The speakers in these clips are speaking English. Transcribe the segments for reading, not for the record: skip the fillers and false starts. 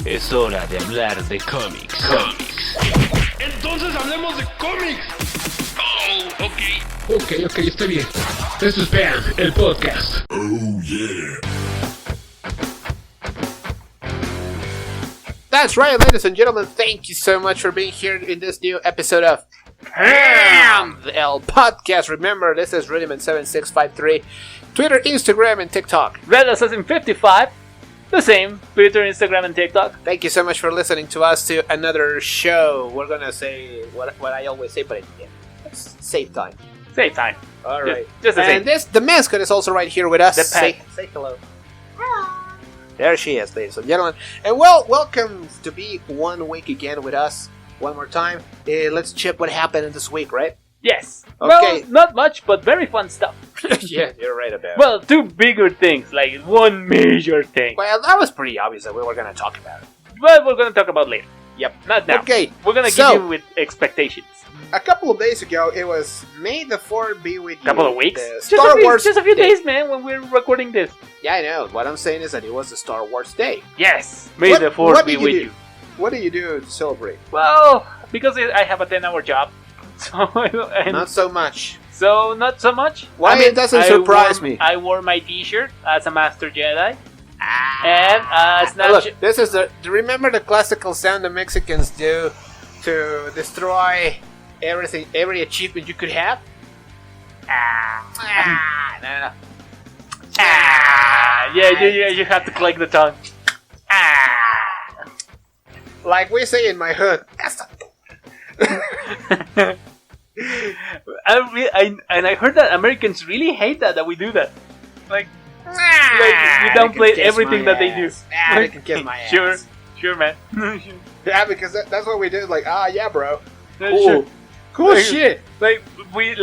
Es hora de hablar de cómics. Entonces hablemos de cómics. Oh, ok. Ok, está bien. Esto es BAM, el podcast. Oh yeah. That's right, ladies and gentlemen. Thank you so much for being here in this new episode of BAM, el podcast. Remember, this is Rudiman7653. Twitter, Instagram, and TikTok. Red Assassin 55. The same. Twitter, Instagram, and TikTok. Thank you so much for listening to us to another show. We're gonna say what I always say, but it's save time. Same time. All right. Just the same. And the mascot is also right here with us. The pet. Say hello. Hello. There she is, ladies and gentlemen. And welcome to be 1 week again with us. One more time. Let's check what happened in this week, right? Yes. Okay. Well, not much, but very fun stuff. Yeah, you're right about it. Well, two bigger things, like one major thing. Well, that was pretty obvious that we were going to talk about it. But we're going to talk about later. Yep. Not now. Okay. We're going to So- give you with expectations. A couple of days ago, it was May the 4th be with you. Couple of weeks? The Just Star Wars just a few Day. days, man, when we're recording this. Yeah, I know. What I'm saying is that it was the Star Wars Day. Yes. May the 4th be with you. What do you do to celebrate? Well, because I have a 10-hour job. So, Not so much. So, not so much. Why it doesn't surprise me? I wore my t-shirt as a Master Jedi. And Look, this is remember the classical sound the Mexicans do to destroy everything, every achievement you could have? No. Yeah, you have to click the tongue. Like we say in my hood. That's not I heard that Americans really hate that we do that. Like we they downplay can kiss everything my that they do. ass. They can kiss my ass. Sure, man. Yeah, because that's what we do. Like, yeah, bro. Sure. Cool Like- shit. We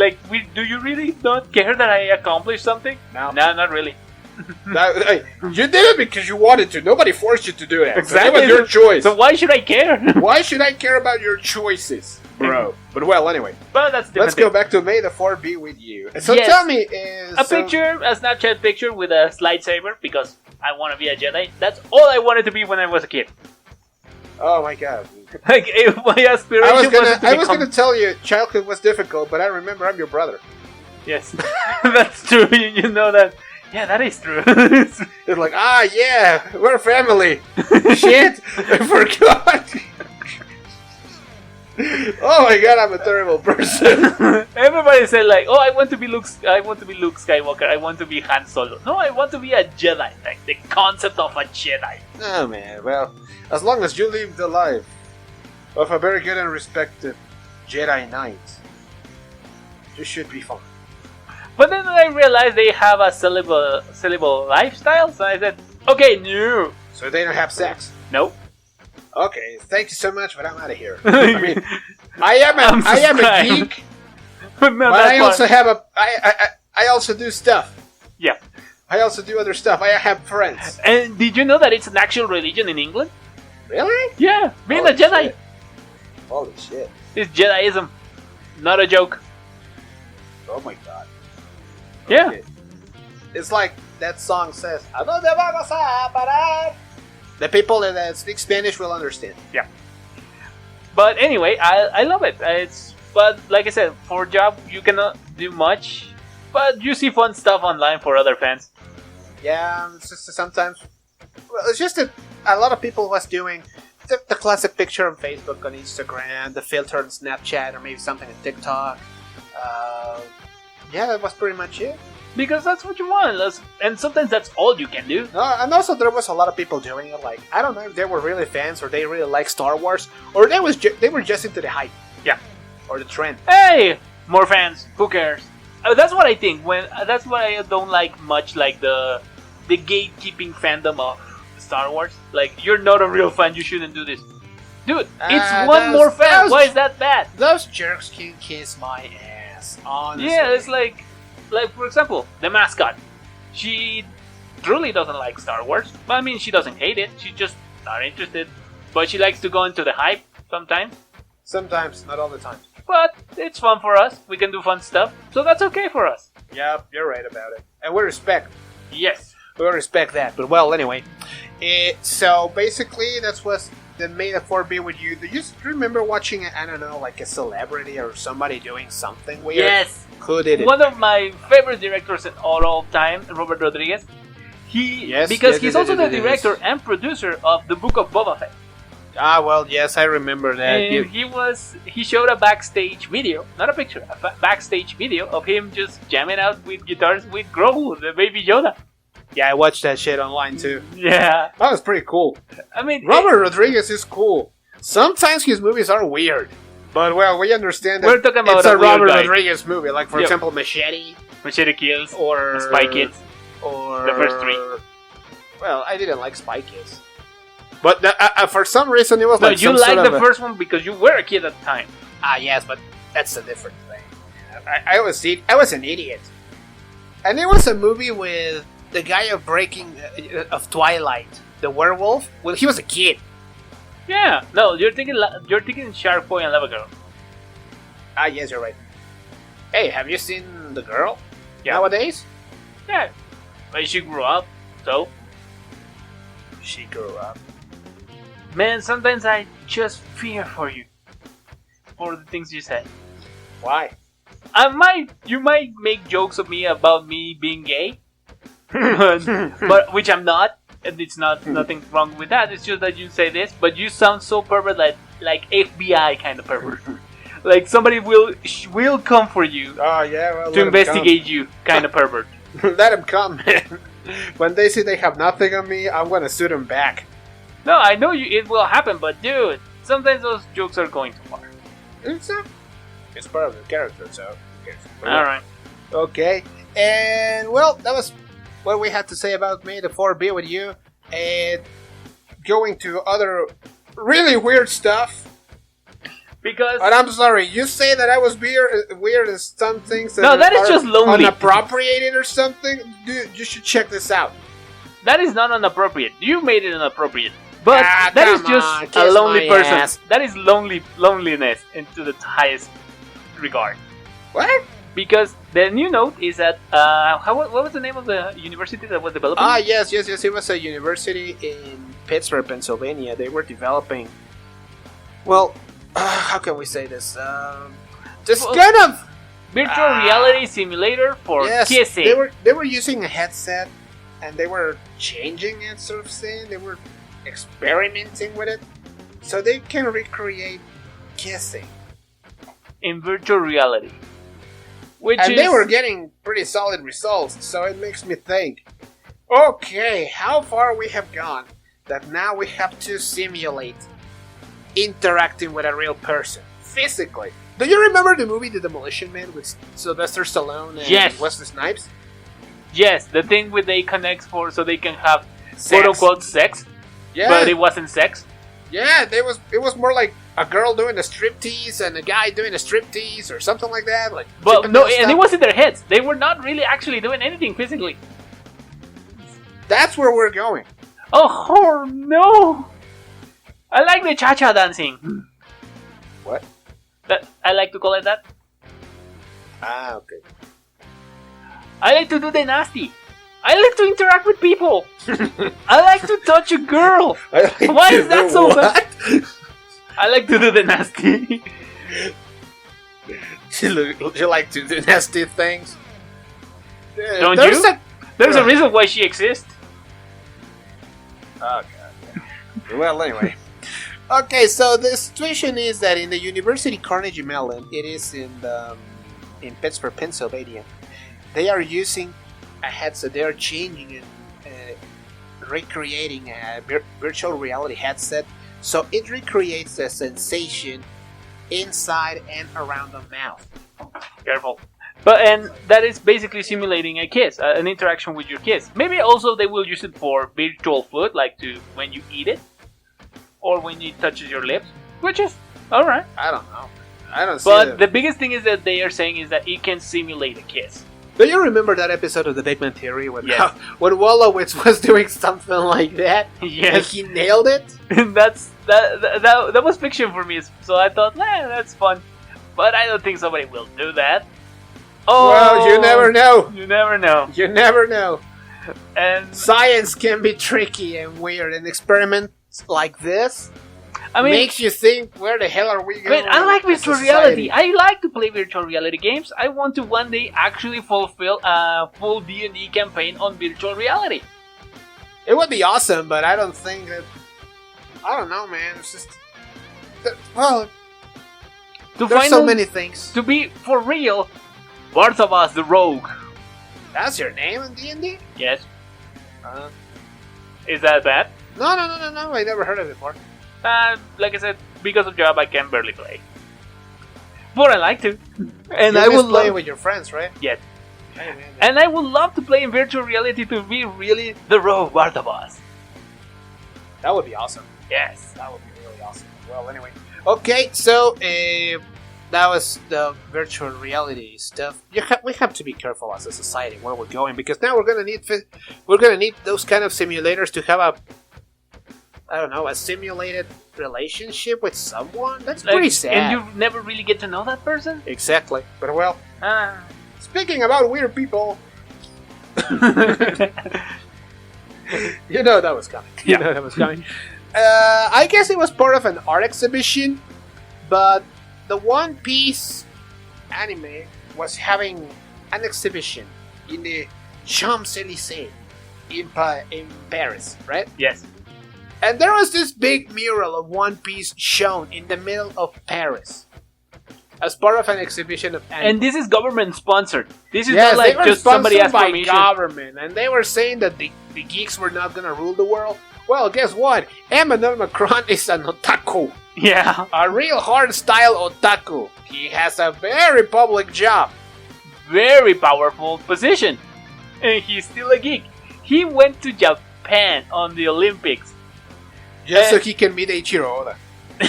do you really not care that I accomplished something? No. No, not really. Hey, you did it because you wanted to. Nobody forced you to do that. Exactly. It was your choice. So why should I care? Why should I care about your choices, bro? But well, anyway, Well, that's different. let's go back to May the 4th be with you. So Yes. tell me, A Snapchat picture with a lightsaber because I want to be a Jedi. That's all I wanted to be when I was a kid. Oh my god. Like my aspiration I was gonna tell you childhood was difficult, but I remember I'm your brother. Yes, that's true. You know that. Yeah, that is true. It's like, yeah, we're family. Shit, I forgot. Oh my god, I'm a terrible person. Everybody said like, "Oh, I want to be Luke Skywalker. I want to be Han Solo." No, I want to be a Jedi. Like the concept of a Jedi. No man, well, as long as you live the life of a very good and respected Jedi Knight, you should be fine. But then I realized they have a celibate lifestyle, so I said, "Okay, no, So they don't have sex. nope." Okay, thank you so much, but I'm out of here. I mean, I am a geek, No, but that's I fine. also have I also do stuff. Yeah. I also do other stuff. I have friends. And did you know that it's an actual religion in England? Really? Yeah, being Holy a Jedi shit. Holy shit! is Jediism, not a joke. Oh my god. Yeah. Okay. It's like that song says, "¿A dónde vamos a parar?" The people that speak Spanish will understand. But anyway, I love it. But like I said, for a job you cannot do much, but you see fun stuff online for other fans. Yeah, it's just sometimes. Well, it's just that a lot of people was doing the classic picture on Facebook, on Instagram, the filter on Snapchat, or maybe something on TikTok. Yeah, that was pretty much it. Because that's what you want, and sometimes that's all you can do. And also there was a lot of people doing it. Like, I don't know if they were really fans or they really like Star Wars, or they were just into the hype. Yeah. Or the trend. Hey, more fans. Who cares? That's what I think. That's what I don't like much, like the gatekeeping fandom of Star Wars. Like, you're not a real fan. You shouldn't do this, dude. It's one more fan. Why is that bad? Those jerks can kiss my ass. Honestly. Yeah, it's like for example, the mascot. She truly doesn't like Star Wars. I mean, she doesn't hate it. She's just not interested. But she likes to go into the hype sometimes. Sometimes, not all the time. But it's fun for us. We can do fun stuff. So that's okay for us. Yep, you're right about it. And we respect. Yes. We respect that. But well, anyway. So basically, that's what that made a 4B with you. Do you remember watching, I don't know, like a celebrity or somebody doing something weird? Yes. Who did it? One of my favorite directors in all time, Robert Rodriguez. He's also the director and producer of the Book of Boba Fett. Ah, well, yes, I remember that. And he showed a backstage video, not a picture, a backstage video of him just jamming out with guitars with Grogu, the baby Yoda. Yeah, I watched that shit online too. Yeah. That was pretty cool. I mean, Robert Rodriguez is cool. Sometimes his movies are weird. But, well, we understand that we're talking about it's a weird Robert guy. Rodriguez movie. Like, for example, Machete. Machete Kills. Or Spy Kids. Or... The first three. Well, I didn't like Spy Kids. But for some reason it was no, like you some liked sort of the first one because you were a kid at the time. Ah, yes, but that's a different thing. I was an idiot. And it was a movie with the guy of of Twilight, the werewolf. Well, he was a kid. Yeah, no, you're thinking Shark Boy and Lava Girl. Ah, yes, you're right. Hey, have you seen The Girl? Yeah. Nowadays? Yeah, but she grew up, so. She grew up. Man, sometimes I just fear for you. For the things you said. Why? You might make jokes of me about me being gay. but which I'm not. And it's nothing wrong with that. It's just that you say this, but you sound so pervert like FBI kind of pervert. Like somebody will come for you Oh, yeah, well, to investigate you kind of pervert. Let them come, man. When they say they have nothing on me, I'm gonna sue them back. No, I know it will happen, but dude, sometimes those jokes are going too far. It's part of the character, so who cares? Alright. Okay, and well, that was what we had to say about me, the 4B with you, and going to other really weird stuff. Because And I'm sorry, you say that I was weird in some things that No, that is are just lonely. unappropriated or something? Dude, you should check this out. that is not inappropriate. You made it inappropriate. But that is come just on, a kiss lonely my person. ass. That is loneliness into the highest regard. What? Because the new note is that what was the name of the university that was developing? Ah, yes. It was a university in Pittsburgh, Pennsylvania. They were developing. Well, how can we say this? Kind of virtual reality simulator for kissing. They were using a headset, and they were changing it, sort of saying. They were experimenting with it, so they can recreate kissing in virtual reality. They were getting pretty solid results, so it makes me think, okay, how far we have gone that now we have to simulate interacting with a real person, physically. Do you remember the movie The Demolition Man with Sylvester Stallone and Wesley Snipes? Yes, the thing where they connect so they can have Sex. quote-unquote sex, Yeah. but it wasn't sex. Yeah, it was more like a girl doing a striptease and a guy doing a striptease or something like that. But no, and it was in their heads. They were not really actually doing anything physically. That's where we're going. Oh no! I like the cha-cha dancing. What? I like to call it that. Ah, okay. I like to do the nasty. I like to interact with people. I like to touch a girl. Why is that so bad? I like to do the nasty. You like to do nasty things? Don't you? There's a reason why she exists. Oh, God. Well, anyway. Okay, so the situation is that in the University Carnegie Mellon, it is in Pittsburgh, Pennsylvania, they are using a headset. They are changing and recreating a virtual reality headset, so it recreates the sensation inside and around the mouth. Careful. And that is basically simulating a kiss, an interaction with your kiss. Maybe also they will use it for virtual food, like when you eat it, or when it touches your lips, which is alright. I don't know. I don't see But the biggest thing is that they are saying is that it can simulate a kiss. Do you remember that episode of The Big Bang Theory when Wolowitz was doing something like that? Yes. And he nailed it? that was fiction for me, so I thought, that's fun. But I don't think somebody will do that. Oh, well, you never know. You never know. You never know. And Science can be tricky and weird, and experiments like this I mean, makes you think, where the hell are we going? I like as a virtual society? reality. I like to play virtual reality games. I want to one day actually fulfill a full D&D campaign on virtual reality. It would be awesome, but I don't think that. I don't know, man. It's just. Well, there's so many things. To be for real, Barthabas the Rogue. That's your name in D&D? Yes. Is that bad? No. I never heard of it before. Like I said, because of job, I can barely play. But I like to, and You I miss will playing love. with your friends, right? Yes, Hey, man, and I would love to play in virtual reality to be really the Rogue Barthabas. that would be awesome. Yes. That would be really awesome. Well, anyway. Okay, so that was the virtual reality stuff. We have to be careful as a society where we're going, because now we're gonna need those kind of simulators to have a simulated relationship with someone. That's pretty sad. And you never really get to know that person. Exactly. But well, Ah. speaking about weird people, you know that was coming. You Yeah. know that was coming. I guess it was part of an art exhibition, but the One Piece anime was having an exhibition in the Champs-Élysées in Paris, right? Yes. And there was this big mural of One Piece shown in the middle of Paris as part of an exhibition of anime. And this is government sponsored. This is Yes, not like they were just somebody sponsored asked by permission. government, and they were saying that the geeks were not gonna rule the world. Well, guess what? Emmanuel Macron is an otaku, Yeah. a real hard-style otaku. He has a very public job. Very powerful position. And he's still a geek. He went to Japan on the Olympics. Just so he can meet Eiichiro Oda.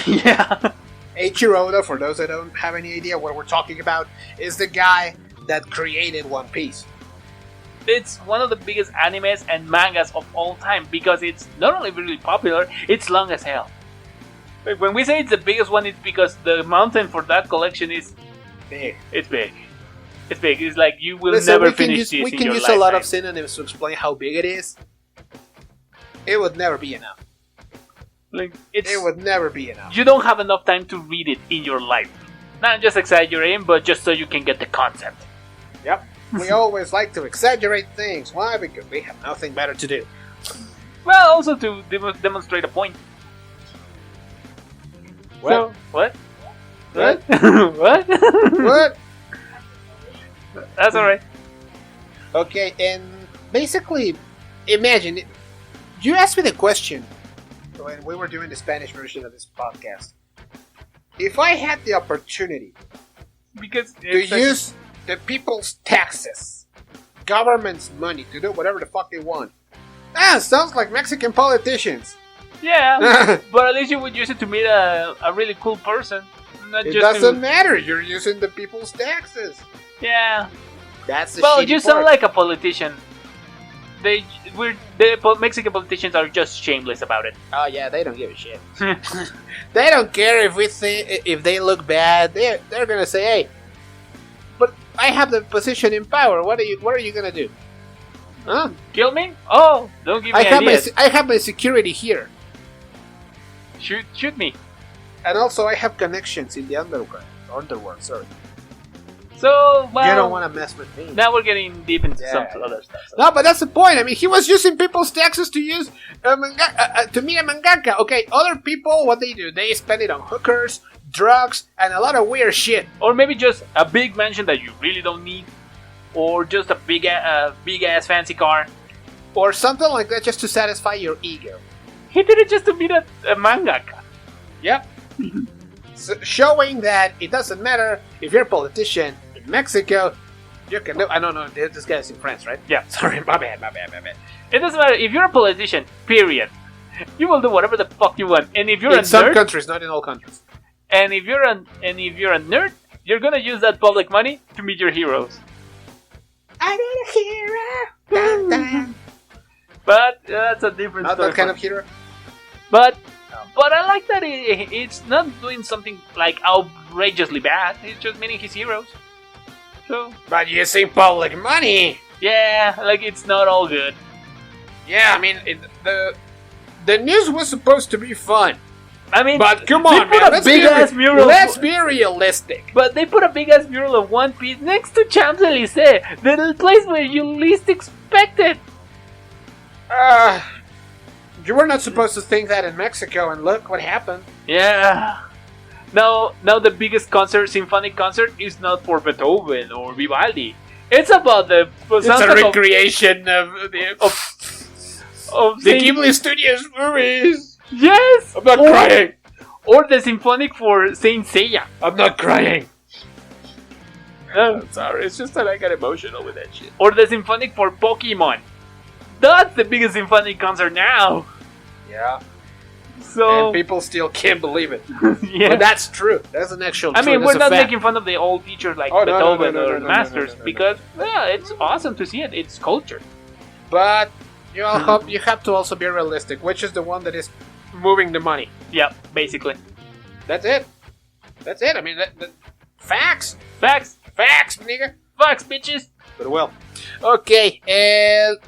Yeah. Eiichiro Oda, for those that don't have any idea what we're talking about, is the guy that created One Piece. It's one of the biggest animes and mangas of all time because it's not only really popular, it's long as hell. Like, when we say it's the biggest one, it's because the mountain for that collection is Big. it's big. It's big. It's like you will Listen, never we can finish use, this we in can your use lifetime. a lot of synonyms to explain how big it is. It would never be enough. Like, it's, It would never be enough. you don't have enough time to read it in your life. Not just exaggerating, but just so you can get the concept. Yep. We always like to exaggerate things. Why? Because we have nothing better to do. Well, also to demonstrate a point. Well, So, what? What? What? what? That's alright. Okay, and basically, imagine. You asked me the question when we were doing the Spanish version of this podcast. If I had the opportunity Because to it's use the people's taxes, government's money to do whatever the fuck they want. Sounds like Mexican politicians. yeah, but at least you would use it to meet a really cool person. Not It just doesn't matter. You're using the people's taxes. Yeah. That's the Well, shitty you sound part. like a politician. Mexican politicians are just shameless about it. Oh yeah, they don't give a shit. They don't care if they look bad. They're gonna say, "Hey, but I have the position in power. What are you gonna do? Huh? Kill me? Oh, don't give me ideas. I have my security here, Shoot me. and also I have connections in the underworld. Sorry, So, well, you don't want to mess with me. now we're getting deep into Yeah, some yeah. other stuff. So. No, but that's the point. I mean, he was using people's taxes to use to meet a mangaka. Okay, other people, what they do? They spend it on hookers, drugs, and a lot of weird shit. Or maybe just a big mansion that you really don't need. Or just a big ass fancy car. Or something like that just to satisfy your ego. He did it just to meet a mangaka. Yep. So showing that it doesn't matter if you're a politician in Mexico, you can do. I don't know, this guy's in France, right? Yeah. Sorry, my bad. It doesn't matter if you're a politician, period. You will do whatever the fuck you want. And if you're In a some nerd, countries, not in all countries. and if you're a nerd, you're gonna use that public money to meet your heroes. I need a hero. Dun, dun. But that's a different Not story. that kind of hero. But I like that it's not doing something like outrageously bad. It's just meeting his heroes. So But using public money. yeah, like it's not all good. Yeah, I mean, the news was supposed to be fun. I mean, But come they on, put man. a big ass mural. Let's be realistic. But they put a big ass mural of One Piece next to Champs Elysees, the place where you least expect it. You were not supposed to think that in Mexico, and look what happened. Yeah. Now the biggest symphonic concert is not for Beethoven or Vivaldi. It's about the It's a recreation of the Ghibli Studios movies. Yes. I'm not crying. Or the symphonic for Saint Seiya. I'm not crying. I'm sorry, it's just that I got emotional with that shit. Or the symphonic for Pokemon. That's the biggest symphonic concert now. Yeah. So And people still can't believe it. yeah. But that's true. That's an actual I true. mean, That's we're a not fact. making fun of the old teachers like Oh, no, Beethoven no, no, or no, Masters no, because yeah, it's awesome to see it. It's culture. But you have to also be realistic. Which is the one that is moving the money? Yeah, basically. That's it. That's it. I mean, facts. Facts, Nigga. facts, bitches. But well. Okay,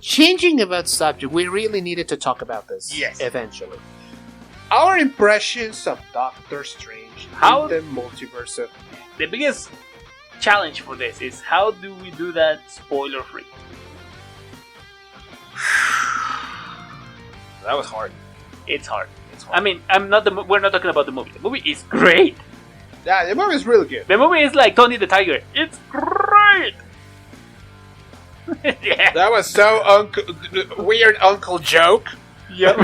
changing about subject, we really needed to talk about this. Yes. Eventually. Our impressions of Doctor Strange How- in the Multiverse of The biggest challenge for this is how do we do that spoiler free? That was hard. It's hard. It's I mean, we're not talking about the movie. The movie is great. Yeah, the movie is really good. The movie is like Tony the Tiger. It's great. Yeah. That was so weird uncle joke. Yep.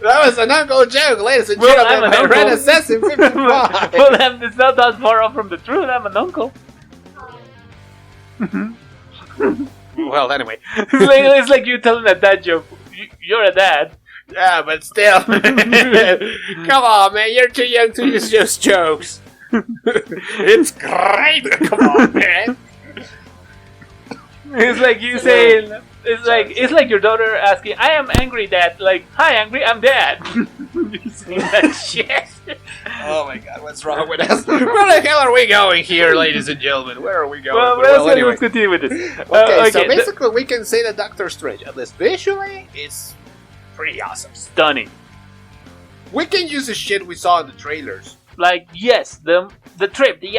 That was an uncle joke, ladies and Well, gentlemen. I'm an I read uncle. Assassin 55. Well, it's not that far off from the truth. I'm an uncle. Well, anyway. It's like you telling a dad joke. You're a dad. Yeah, but still. Come on, man. You're too young to use those jokes. It's great. Come on, man. It's like you saying. It's like your daughter asking, "I am angry, Dad." Like, "Hi, angry. I'm Dad." You saying that shit. Oh my God, what's wrong with us? Where the hell are we going here, ladies and gentlemen? Where are we going? Well, Anyway. let's continue with this. Okay, so basically we can say that Doctor Strange, at least visually, is pretty awesome. Stunning. We can use the shit we saw in the trailers. Like, yes, the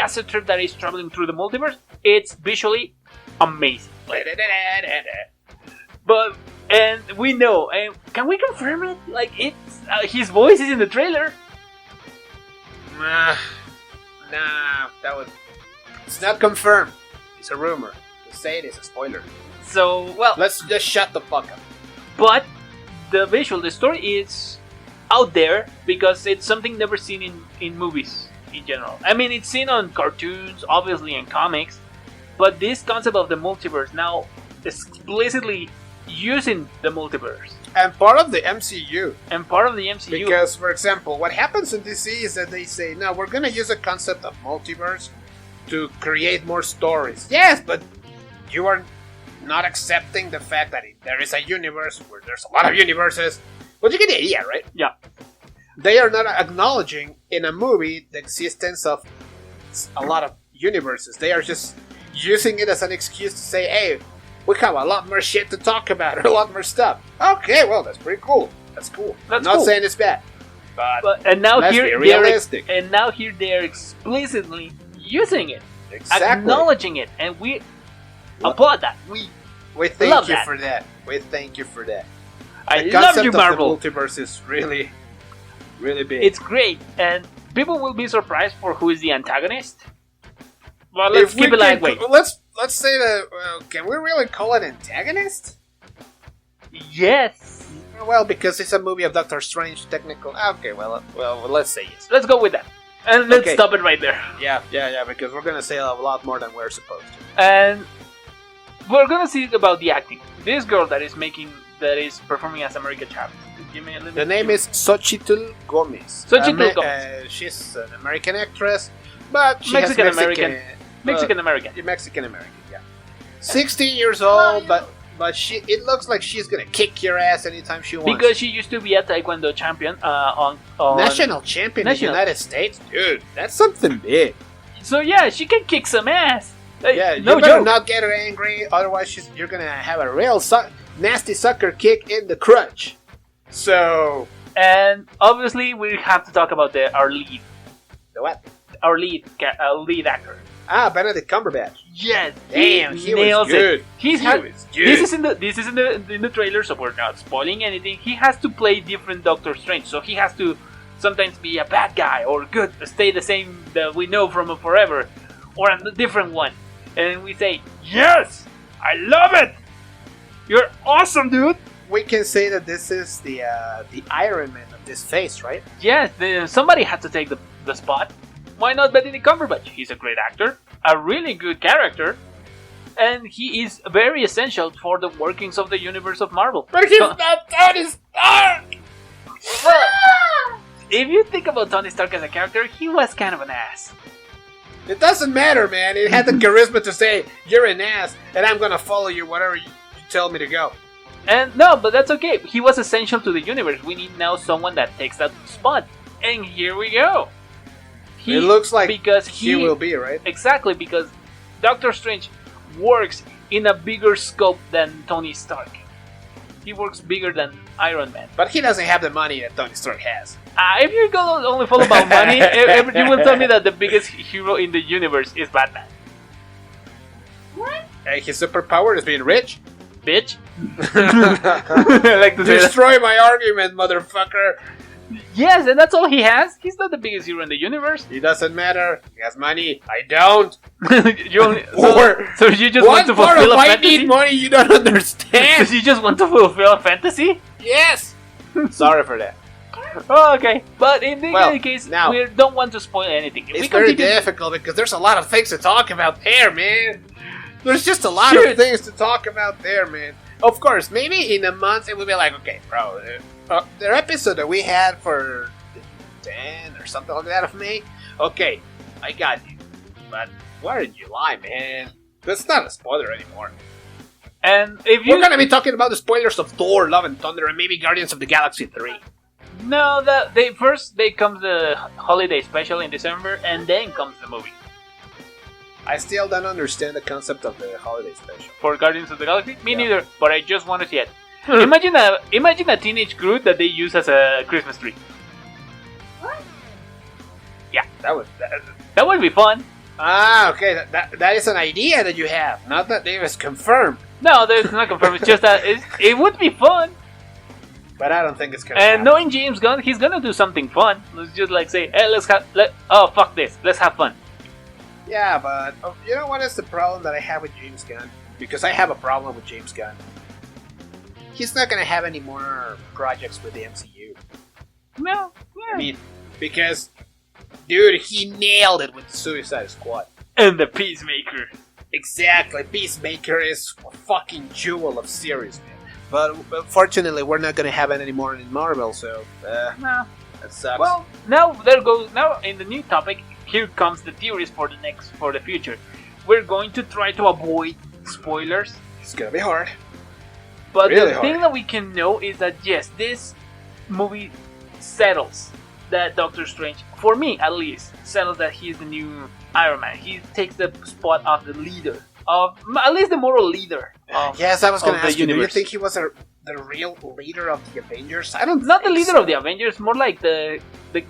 acid trip that is traveling through the multiverse, it's visually amazing. But and we know, and can we confirm it? Like, it's his voice is in the trailer. Nah, it's not confirmed. It's a rumor. To say it is a spoiler. So, well, Let's just shut the fuck up. but the story is out there because it's something never seen in movies in general. I mean, it's seen on cartoons, obviously, and comics, but this concept of the multiverse now explicitly using the multiverse And part of the MCU. and part of the MCU. Because, for example, what happens in DC is that they say, no, we're going to use a concept of multiverse to create more stories. Yes, but you are not accepting the fact that there is a universe where there's a lot of universes. But you get the idea, right? Yeah. They are not acknowledging in a movie the existence of a lot of universes. They are just using it as an excuse to say, hey, we have a lot more shit to talk about, or a lot more stuff. Okay, well, that's pretty cool. That's cool. That's I'm not cool. saying it's bad. But And now let's here be realistic. they're explicitly using it, Exactly. acknowledging it, and we applaud that. We thank love you that. for that. We thank you for that. I The love concept you, of Marvel. the multiverse is really, really big. It's great, and people will be surprised for who is the antagonist. Well, let's If we keep it can- lightweight. Let's say that. Can we really call it antagonist? Yes. Well, because it's a movie of Doctor Strange, technical. Okay, well, let's say yes. Let's go with that. And let's Okay. stop it right there. Yeah, because we're gonna say a lot more than we're supposed to. And we're gonna see about the acting. This girl that is performing as America Chavez. Give me a little The name is Xochitl Gomez. Xochitl Gomez. She's an American actress, but she Mexican has American. Mexican uh, American. Mexican American, yeah. 16 years old, but it looks like she's gonna kick your ass anytime she wants. Because she used to be a Taekwondo champion on national champion National. in the United States, dude, that's something big. So yeah, she can kick some ass. Like, Yeah, you no better joke. not get her angry, otherwise you're gonna have a real nasty sucker kick in the crutch. So, And obviously, we have to talk about our lead, the what? our lead actor. Benedict Cumberbatch. Yes, Damn, he nails was good. it. He's He had, was good. This is in the trailer, so we're not spoiling anything. He has to play different Doctor Strange, so he has to sometimes be a bad guy or good, stay the same that we know from forever, or a different one. And we say, yes, I love it. You're awesome, dude. We can say that this is the Iron Man of this phase, right? Yes, somebody had to take the spot. Why not Benedict Cumberbatch? He's a great actor, a really good character, and he is very essential for the workings of the universe of Marvel. But he's not Tony Stark! Well, if you think about Tony Stark as a character, he was kind of an ass. It doesn't matter, man. It had the charisma to say, you're an ass, and I'm gonna follow you wherever you tell me to go. And no, but that's okay. He was essential to the universe. We need now someone that takes that spot. And here we go. It looks like because he will be, right? Exactly, because Doctor Strange works in a bigger scope than Tony Stark. He works bigger than Iron Man. But he doesn't have the money that Tony Stark has. If you're gonna only follow about money, you will tell me that the biggest hero in the universe is Batman. What? His superpower is being rich? Bitch. I like to say that. Destroy my argument, motherfucker. Yes, and that's all he has. He's not the biggest hero in the universe. It doesn't matter. He has money. I don't. You only, so you just want to part fulfill of a I fantasy? need money you don't understand. So you just want to fulfill a fantasy? Yes. Sorry for that. Oh, okay. But in any case, now, we don't want to spoil anything. If it's we very continue- difficult because there's a lot of things to talk about there, man. There's just a lot Shoot. of things to talk about there, man. Of course, maybe in a month it will be like, okay, bro, the episode that we had for the 10 or something like that of May, okay, I got you. But we're in July, man. That's not a spoiler anymore. And if you We're gonna be talking about the spoilers of Thor, Love and Thunder, and maybe Guardians of the Galaxy 3. no, they comes the holiday special in December, and then comes the movie I still don't understand the concept of the holiday special. for Guardians of the Galaxy. Me Yeah. neither, but I just want to see it. Imagine a teenage Groot that they use as a Christmas tree. That would be fun. Ah, okay, that is an idea that you have, not that it was confirmed. No, it's not confirmed. It's just that it would be fun. But I don't think it's gonna And happen. knowing James Gunn, he's gonna do something fun. Let's just like say, hey, oh fuck this, let's have fun. Yeah, but you know what is the problem that I have with James Gunn? Because I have a problem with James Gunn. He's not gonna have any more projects with the MCU. No, I mean, because, dude, he nailed it with the Suicide Squad. and the Peacemaker. Exactly, Peacemaker is a fucking jewel of series, man. But fortunately, we're not gonna have it anymore in Marvel, so No. that sucks. Well, now in the new topic. Here comes the theories for the future. We're going to try to avoid spoilers, it's gonna be hard. but Really the thing hard. that we can know is that yes, this movie settles that Doctor Strange, for me at least, settles that he's the new Iron Man. He takes the spot of the leader, of at least the moral leader. Yes, I was gonna of the ask you. Do you universe. think he was the real leader of the Avengers? I don't. Not the think leader so. of the Avengers, more like the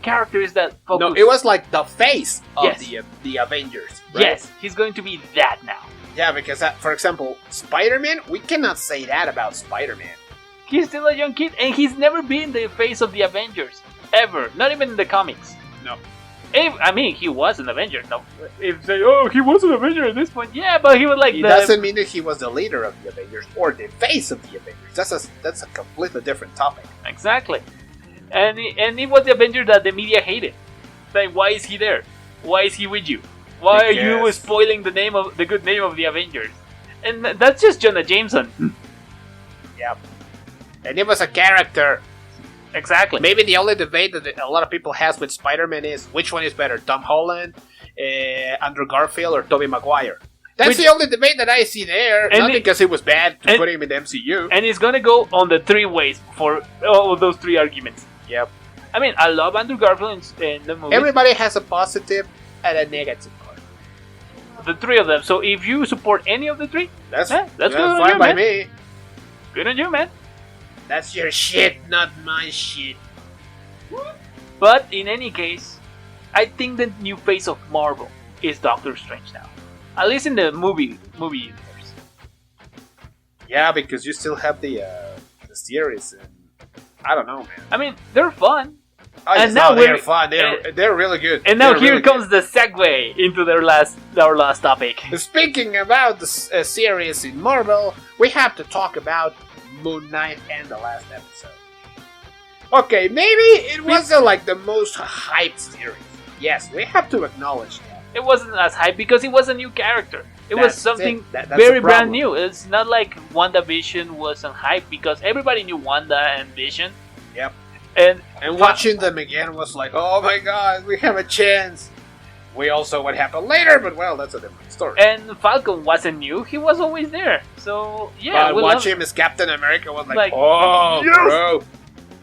characters that focus. No, it was like the face of Yes. the Avengers. Right? Yes, he's going to be that now. Yeah, because for example, Spider-Man, we cannot say that about Spider-Man. He's still a young kid, and he's never been the face of the Avengers ever. Not even in the comics. No. I mean, he was an Avenger. No, if they, he was an Avenger at this point, yeah, but he was like It doesn't mean that he was the leader of the Avengers or the face of the Avengers. That's a completely different topic. Exactly, and he was the Avenger that the media hated. Like, why is he there? Why is he with you? Why are you Because- spoiling the good name of the Avengers? And that's just Jonah Jameson. Yeah, and it was a character. Exactly. Maybe the only debate that a lot of people has with Spider-Man is which one is better, Tom Holland, Andrew Garfield, or Tobey Maguire. That's the only debate that I see there. Not because it was bad to put him in the MCU. And it's gonna go on the three ways for all of those three arguments. Yep. I mean, I love Andrew Garfield in the movie. Everybody has a positive and a negative part. The three of them. So if you support any of the three, That's good on fine you, by man. me. Good on you, man. That's your shit, not my shit. But in any case, I think the new face of Marvel is Doctor Strange now. At least in the movie universe. Yeah, because you still have the series, and I don't know, man. I mean, they're fun. Oh, And yes, now they're we're- fun. They're really good. And now They're here really comes the segue into our last topic. good. Speaking about the series in Marvel, we have to talk about Moon Knight and the last episode. Okay, maybe it wasn't like the most hyped series. Yes, we have to acknowledge that. It wasn't as hype because it was a new character. It was That's something it. That's very the brand problem. new. It's not like WandaVision was on hype because everybody knew Wanda and Vision. Yep. And Watching them again was like, oh my god, we have a chance. We also what happened later, but well, that's a different story. And Falcon wasn't new; he was always there. So yeah, But we watch love- him as Captain America was like, Like, oh, yes! bro.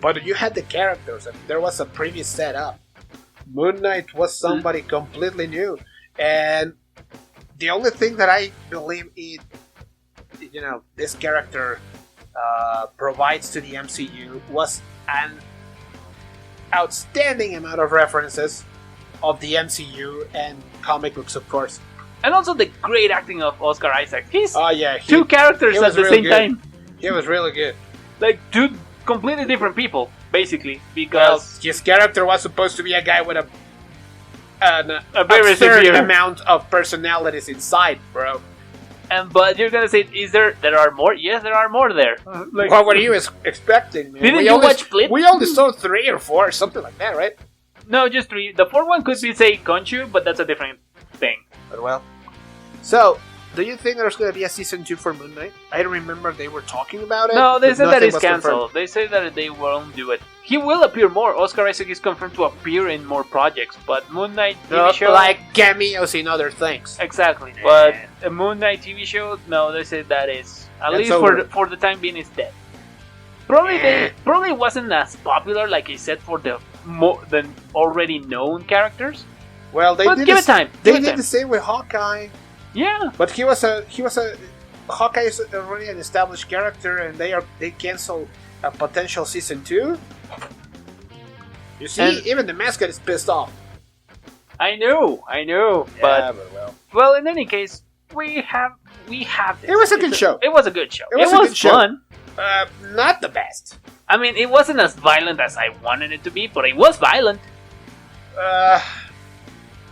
But you had the characters, and there was a previous setup. Moon Knight was somebody completely new, and the only thing that I believe this character provides to the MCU was an outstanding amount of references of the MCU and comic books, of course. and also the great acting of Oscar Isaac. He's Oh yeah, two characters he at was the really same good. time, he was really good. like two completely different people, basically. Well, Because his character was supposed to be a guy with an very absurd severe- amount of personalities inside, bro. but you're gonna say, is there are more? Yes, there are more there. Like, What were you expecting, man? Didn't We you only- watch Split? We only saw 3 or 4, something like that, right? no, just three. The fourth one could be say Conchu, but that's a different thing. But well. So, do you think there's going to be a season 2 for Moon Knight? I don't remember they were talking about it. No, they but said that nothing it's was confirmed. cancelled. They say that they won't do it. He will appear more. Oscar Isaac is confirmed to appear in more projects, but Moon Knight TV show, Like cameos in other things. exactly. But a Moon Knight TV show, no, they say that is at That's least over. for the time being is dead. Probably wasn't as popular like I said for the already known characters. Well, they But did give it time. They Give it did time. the same with Hawkeye, Yeah, but he was a Hawkeye is already an established character, and they canceled a potential season 2. You see, And- even the mascot is pissed off. I know, But but well, in any case, we have this. It was a good show. It was a good show. It was a good show. fun. not the best. I mean, it wasn't as violent as I wanted it to be, but it was violent.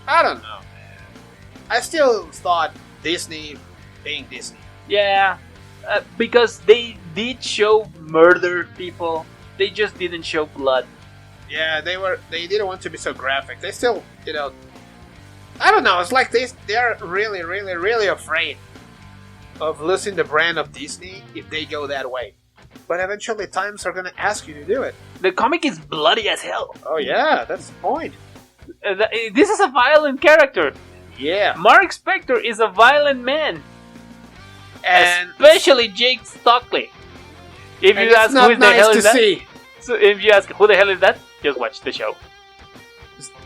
I don't know, man. I still thought Disney being Disney. Yeah, because they did show murder people. They just didn't show blood. Yeah, they didn't want to be so graphic. They still, I don't know. It's like they're really, really, really afraid of losing the brand of Disney if they go that way. But eventually, times are gonna ask you to do it. The comic is bloody as hell. Oh yeah, that's the point. This is a violent character. Yeah, Mark Spector is a violent man, and especially Jake Stockley. If you it's ask not who the hell nice to is that, see. so if you ask who the hell is that, just watch the show.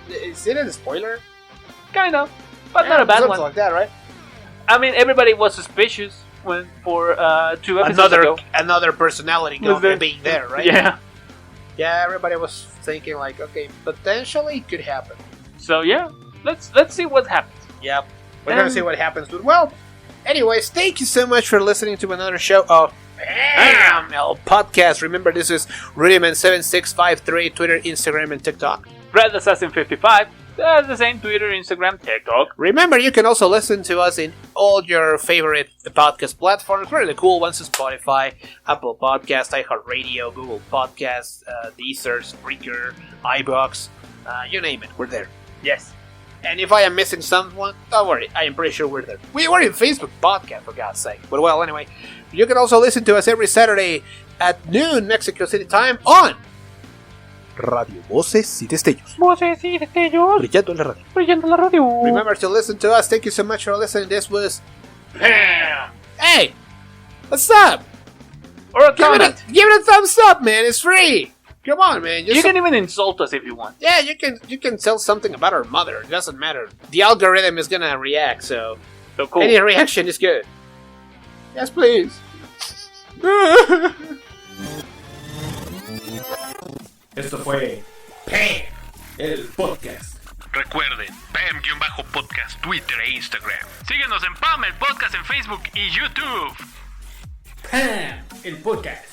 Is it a spoiler? Kind of, but not a bad something one. like that, right? I mean, everybody was suspicious for 2 episodes ago. Another personality Was there- being there, right? Yeah. Yeah, everybody was thinking like, okay, potentially it could happen. So yeah, let's see what happens. Yep. We're gonna see what happens. But well, anyways, thank you so much for listening to another show of Bam! El Podcast. Remember, this is Rudiman7653, Twitter, Instagram, and TikTok. Red Assassin 55. That's the same Twitter, Instagram, TikTok. Remember, you can also listen to us in all your favorite podcast platforms. We're the cool ones: Spotify, Apple Podcasts, iHeartRadio, Google Podcasts, Deezer, Spreaker, iBox, you name it. We're there. Yes. And if I am missing someone, don't worry, I am pretty sure we're there. We were in Facebook Podcast, for God's sake. But well, anyway, you can also listen to us every Saturday at noon Mexico City time on Radio Voces y Destellos. Voces y destellos. Brillando en la radio. Brillando la radio. Remember to listen to us. Thank you so much for listening. This was Bam! Hey! What's up? Or a comment. Give it a thumbs up, man. It's free. Come on, man. You can even insult us if you want. Yeah, you can tell something about our mother. It doesn't matter. The algorithm is gonna react, so Cool. any reaction is good. Yes, please. Esto fue Pam, el podcast. Recuerden, Pam-podcast, Twitter e Instagram. Síguenos en Pam, el podcast en Facebook y YouTube. Pam, el podcast.